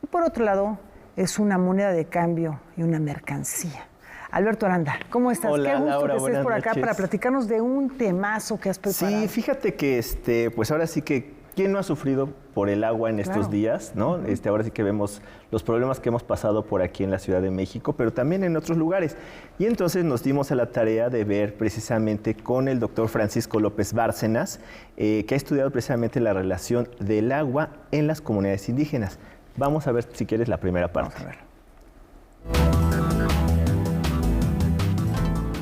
Y por otro lado, es una moneda de cambio y una mercancía. Alberto Aranda, ¿cómo estás? Hola, qué gusto Laura, que estés por acá noches. para platicarnos de un temazo que has preparado. Sí, fíjate que pues ahora sí que ¿quién no ha sufrido por el agua en estos días, no? Ahora sí que vemos los problemas que hemos pasado por aquí en la Ciudad de México, pero también en otros lugares. Y entonces nos dimos a la tarea de ver precisamente con el doctor Francisco López Bárcenas, que ha estudiado precisamente la relación del agua en las comunidades indígenas. Vamos a ver, si quieres, la primera parte. Vamos a ver.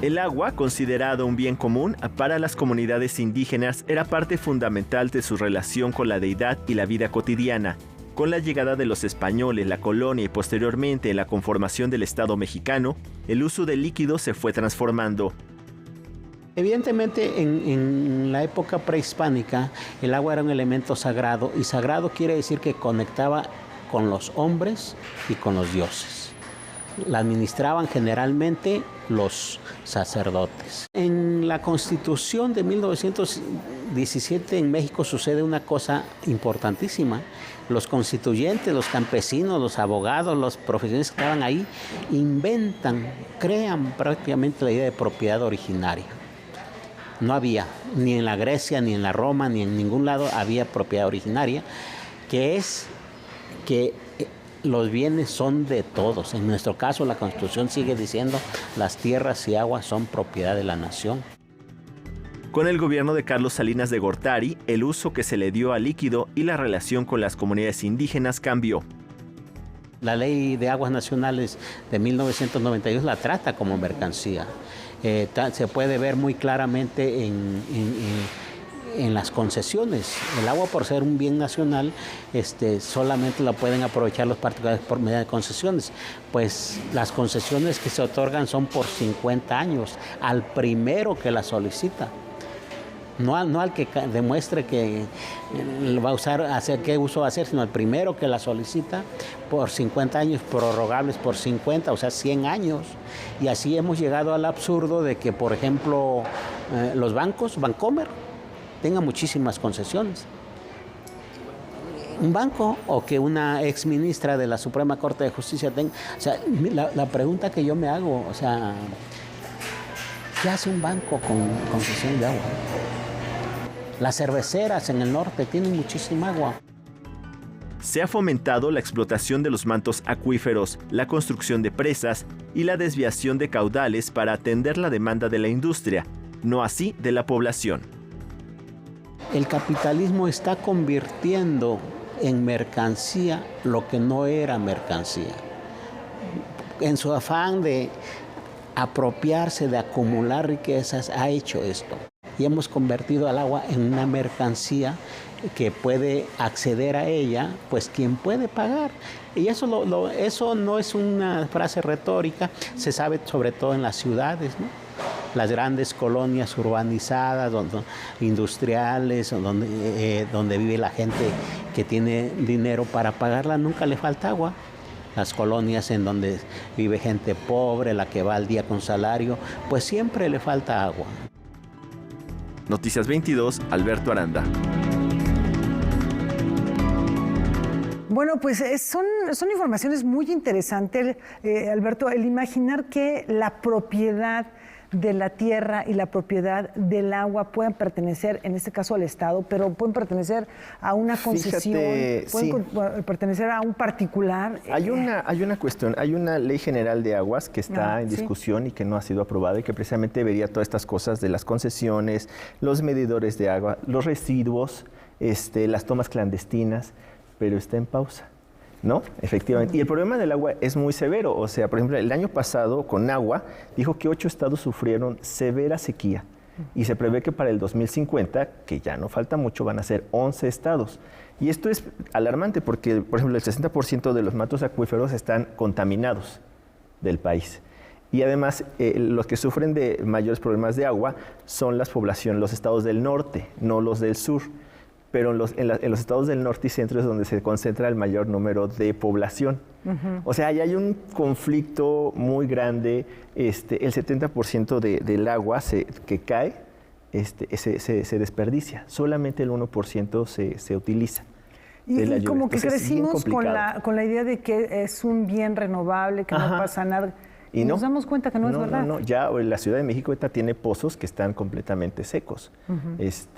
El agua, considerado un bien común para las comunidades indígenas, era parte fundamental de su relación con la deidad y la vida cotidiana. Con la llegada de los españoles, la colonia y posteriormente la conformación del Estado mexicano, el uso del líquido se fue transformando. Evidentemente, en la época prehispánica, el agua era un elemento sagrado, y sagrado quiere decir que conectaba con los hombres y con los dioses. La administraban generalmente los sacerdotes. En la Constitución de 1917 en México sucede una cosa importantísima. Los constituyentes, los campesinos, los abogados, los profesionales que estaban ahí, crean prácticamente la idea de propiedad originaria. No había, ni en la Grecia, ni en la Roma, ni en ningún lado había propiedad originaria, que es que los bienes son de todos. En nuestro caso, la Constitución sigue diciendo las tierras y aguas son propiedad de la nación. Con el gobierno de Carlos Salinas de Gortari, el uso que se le dio al líquido y la relación con las comunidades indígenas cambió. La Ley de Aguas Nacionales de 1992 la trata como mercancía. Se puede ver muy claramente en las concesiones. El agua, por ser un bien nacional, solamente la pueden aprovechar los particulares por medio de concesiones. Pues las concesiones que se otorgan son por 50 años, al primero que la solicita. No al que demuestre que va a usar, qué uso va a hacer, sino el primero que la solicita por 50 años, prorrogables por 50, o sea, 100 años. Y así hemos llegado al absurdo de que, por ejemplo, los bancos, Bancomer, tengan muchísimas concesiones. Un banco o que una exministra de la Suprema Corte de Justicia tenga... O sea, la pregunta que yo me hago, o sea, ¿qué hace un banco con concesión de agua? Las cerveceras en el norte tienen muchísima agua. Se ha fomentado la explotación de los mantos acuíferos, la construcción de presas y la desviación de caudales para atender la demanda de la industria, no así de la población. El capitalismo está convirtiendo en mercancía lo que no era mercancía. En su afán de apropiarse, de acumular riquezas, ha hecho esto. Y hemos convertido al agua en una mercancía que puede acceder a ella, pues quien puede pagar. Y eso, eso no es una frase retórica, se sabe sobre todo en las ciudades, ¿no? Las grandes colonias urbanizadas, industriales, donde vive la gente que tiene dinero para pagarla, nunca le falta agua. Las colonias en donde vive gente pobre, la que va al día con salario, pues siempre le falta agua. Noticias 22, Alberto Aranda. Bueno, pues son informaciones muy interesantes, Alberto, el imaginar que la propiedad de la tierra y la propiedad del agua puedan pertenecer, en este caso al Estado, pero pueden pertenecer a una concesión, pueden pertenecer a un particular. Hay una cuestión, hay una ley general de aguas que está en discusión y que no ha sido aprobada y que precisamente vería todas estas cosas de las concesiones, los medidores de agua, los residuos, las tomas clandestinas, pero está en pausa. ¿No? Efectivamente. Y el problema del agua es muy severo. O sea, por ejemplo, el año pasado, con agua, dijo que 8 estados sufrieron severa sequía. Y se prevé que para el 2050, que ya no falta mucho, van a ser 11 estados. Y esto es alarmante porque, por ejemplo, el 60% de los mantos acuíferos están contaminados del país. Y además, los que sufren de mayores problemas de agua son las poblaciones, los estados del norte, no los del sur. Pero en los estados del norte y centro es donde se concentra el mayor número de población. O sea, ahí hay un conflicto muy grande. El 70% del agua que cae se desperdicia. Solamente el 1% se utiliza. Y como que crecimos con la idea de que es un bien renovable, que no pasa nada. Y nos damos cuenta que no es verdad. No, ya la Ciudad de México ahorita tiene pozos que están completamente secos.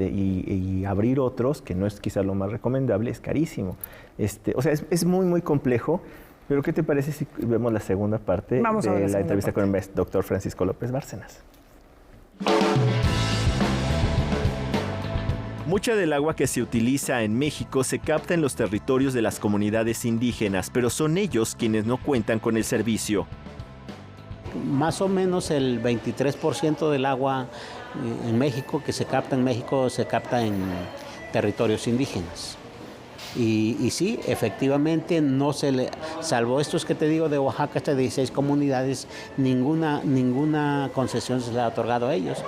Y abrir otros, que no es quizá lo más recomendable, es carísimo. O sea, es muy, muy complejo. Pero ¿qué te parece si vemos la segunda parte de la entrevista con el doctor Francisco López Bárcenas? Mucha del agua que se utiliza en México se capta en los territorios de las comunidades indígenas, pero son ellos quienes no cuentan con el servicio. Más o menos el 23% del agua en México que se capta en México se capta en territorios indígenas. Y sí, efectivamente, no se le, salvo estos que te digo de Oaxaca, estas 16 comunidades, ninguna concesión se le ha otorgado a ellos.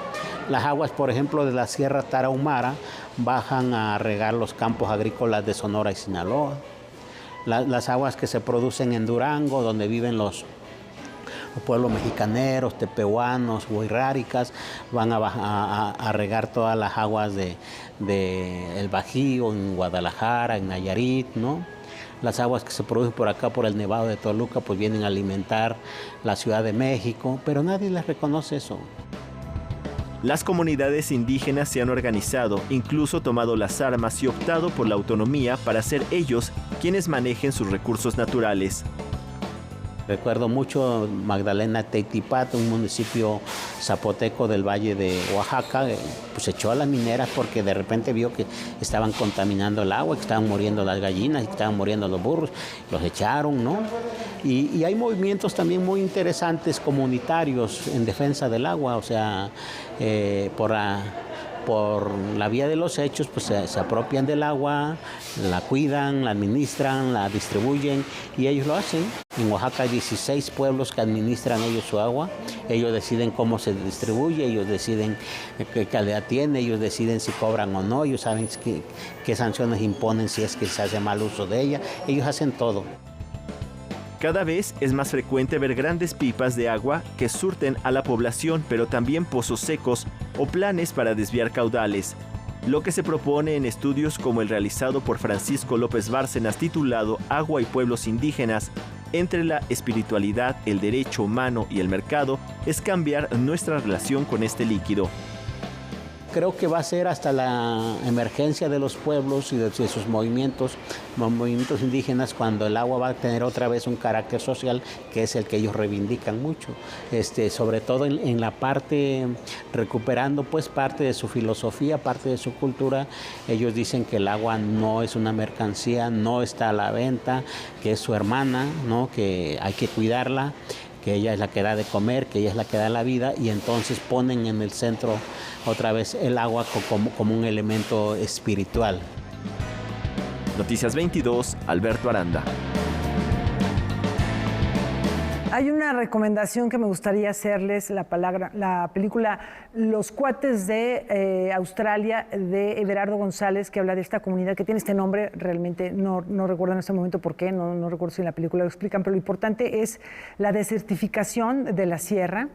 Las aguas, por ejemplo, de la Sierra Tarahumara bajan a regar los campos agrícolas de Sonora y Sinaloa. Las aguas que se producen en Durango, donde viven los pueblos mexicaneros, tepehuanos, huirráricas, van a regar todas las aguas de El Bajío, en Guadalajara, en Nayarit, ¿no? Las aguas que se producen por acá, por el Nevado de Toluca, pues vienen a alimentar la Ciudad de México, pero nadie les reconoce eso. Las comunidades indígenas se han organizado, incluso tomado las armas y optado por la autonomía para ser ellos quienes manejen sus recursos naturales. Recuerdo mucho Magdalena Teitipat, un municipio zapoteco del Valle de Oaxaca, pues echó a las mineras porque de repente vio que estaban contaminando el agua, que estaban muriendo las gallinas, que estaban muriendo los burros, los echaron, ¿no? Y hay movimientos también muy interesantes comunitarios en defensa del agua, o sea, por la vía de los hechos, pues se apropian del agua, la cuidan, la administran, la distribuyen y ellos lo hacen. En Oaxaca hay 16 pueblos que administran ellos su agua. Ellos deciden cómo se distribuye, ellos deciden qué calidad tiene, ellos deciden si cobran o no, ellos saben qué sanciones imponen si es que se hace mal uso de ella. Ellos hacen todo. Cada vez es más frecuente ver grandes pipas de agua que surten a la población, pero también pozos secos o planes para desviar caudales. Lo que se propone en estudios como el realizado por Francisco López Bárcenas titulado Agua y Pueblos Indígenas, entre la espiritualidad, el derecho humano y el mercado, es cambiar nuestra relación con este líquido. Creo que va a ser hasta la emergencia de los pueblos y de sus movimientos indígenas, cuando el agua va a tener otra vez un carácter social, que es el que ellos reivindican mucho. Sobre todo en la parte, recuperando pues parte de su filosofía, parte de su cultura. Ellos dicen que el agua no es una mercancía, no está a la venta, que es su hermana, ¿no? Que hay que cuidarla, que ella es la que da de comer, que ella es la que da la vida, y entonces ponen en el centro otra vez el agua como un elemento espiritual. Noticias 22, Alberto Aranda. Hay una recomendación que me gustaría hacerles, la película Los Cuates de Australia, de Everardo González, que habla de esta comunidad que tiene este nombre. Realmente no recuerdo en este momento por qué, no recuerdo si en la película lo explican, pero lo importante es la desertificación de la sierra.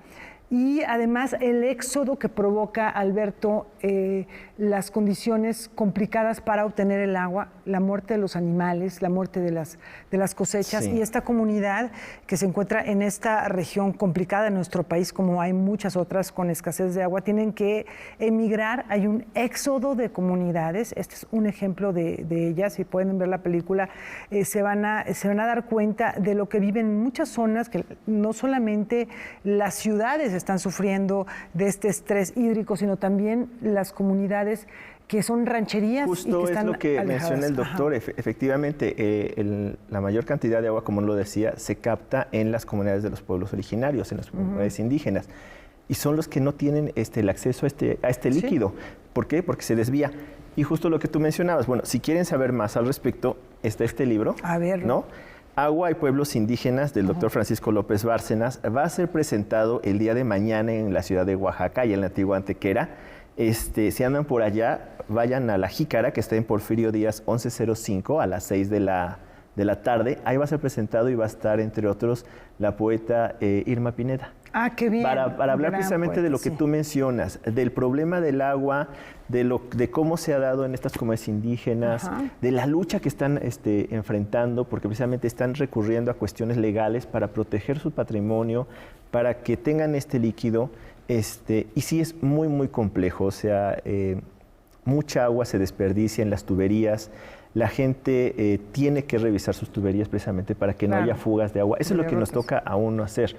Y además el éxodo que provoca, Alberto, las condiciones complicadas para obtener el agua, la muerte de los animales, la muerte de las cosechas. Sí. Y esta comunidad que se encuentra en esta región complicada en nuestro país, como hay muchas otras con escasez de agua, tienen que emigrar. Hay un éxodo de comunidades. Este es un ejemplo de ellas. Si pueden ver la película, se van a dar cuenta de lo que viven en muchas zonas, que no solamente las ciudades están sufriendo de este estrés hídrico, sino también las comunidades que son rancherías. Justo y que están es lo que alejadas. menciona el doctor. Efectivamente, la mayor cantidad de agua, como lo decía, se capta en las comunidades de los pueblos originarios, en las comunidades indígenas. Y son los que no tienen el acceso a este líquido. ¿Sí? ¿Por qué? Porque se desvía. Y justo lo que tú mencionabas, bueno, si quieren saber más al respecto, está este libro, a ver, ¿no? Agua y Pueblos Indígenas, del doctor Francisco López Bárcenas, va a ser presentado el día de mañana en la ciudad de Oaxaca y en la antigua Antequera. Si andan por allá, vayan a La Jícara, que está en Porfirio Díaz 1105, a las 6 de la tarde. Ahí va a ser presentado y va a estar, entre otros, la poeta Irma Pineda. Ah, qué bien. Para hablar precisamente poeta, de lo que tú mencionas, del problema del agua, de cómo se ha dado en estas comunidades indígenas, de la lucha que están enfrentando, porque precisamente están recurriendo a cuestiones legales para proteger su patrimonio, para que tengan este líquido. Y sí es muy, muy complejo. O sea, mucha agua se desperdicia en las tuberías. La gente tiene que revisar sus tuberías precisamente para que no haya fugas de agua. Eso es lo que nos toca a uno hacer.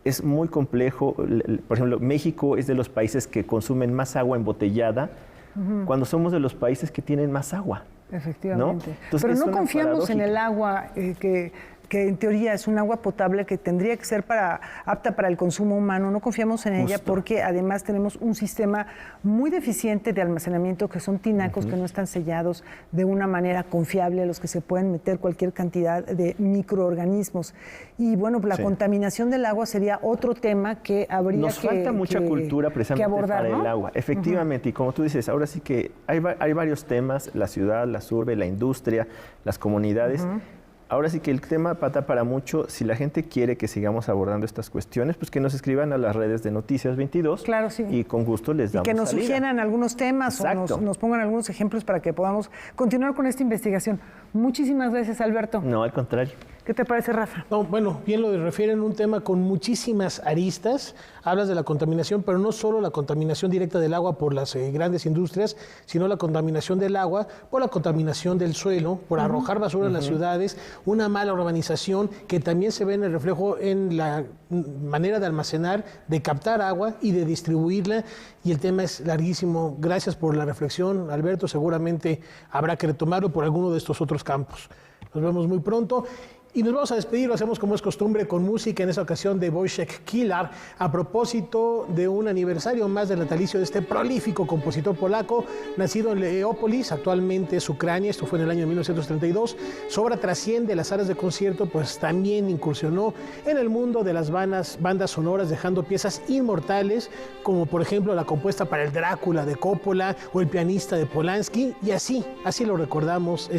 Es muy complejo. Por ejemplo, México es de los países que consumen más agua embotellada cuando somos de los países que tienen más agua. Efectivamente. ¿No? Entonces, pero no confiamos en el agua que en teoría es un agua potable que tendría que ser apta para el consumo humano. No confiamos en ella porque además tenemos un sistema muy deficiente de almacenamiento, que son tinacos que no están sellados de una manera confiable, a los que se pueden meter cualquier cantidad de microorganismos. Y bueno, la contaminación del agua sería otro tema que habría Nos falta mucha cultura precisamente abordar, para el agua. Efectivamente, y como tú dices, ahora sí que hay varios temas: la ciudad, las urbes, la industria, las comunidades. Ahora sí que el tema pata para mucho. Si la gente quiere que sigamos abordando estas cuestiones, pues que nos escriban a las redes de Noticias 22. Claro, sí. Y con gusto les damos salida. Y que nos salida. sugieran algunos temas. Exacto. O nos pongan algunos ejemplos para que podamos continuar con esta investigación. Muchísimas gracias, Alberto. No, al contrario. ¿Qué te parece, Rafa? No, bueno, bien lo refieren, un tema con muchísimas aristas. Hablas de la contaminación, pero no solo la contaminación directa del agua por las grandes industrias, sino la contaminación del agua por la contaminación del suelo, por arrojar basura en las ciudades, una mala urbanización que también se ve en el reflejo en la manera de almacenar, de captar agua y de distribuirla. Y el tema es larguísimo. Gracias por la reflexión, Alberto. Seguramente habrá que retomarlo por alguno de estos otros campos. Nos vemos muy pronto. Y nos vamos a despedir, lo hacemos como es costumbre con música, en esta ocasión de Wojciech Kilar, a propósito de un aniversario más del natalicio de este prolífico compositor polaco, nacido en Leópolis, actualmente es Ucrania, esto fue en el año 1932. Su obra trasciende las salas de concierto, pues también incursionó en el mundo de las bandas sonoras, dejando piezas inmortales, como por ejemplo la compuesta para el Drácula de Coppola o el pianista de Polanski, y así lo recordamos.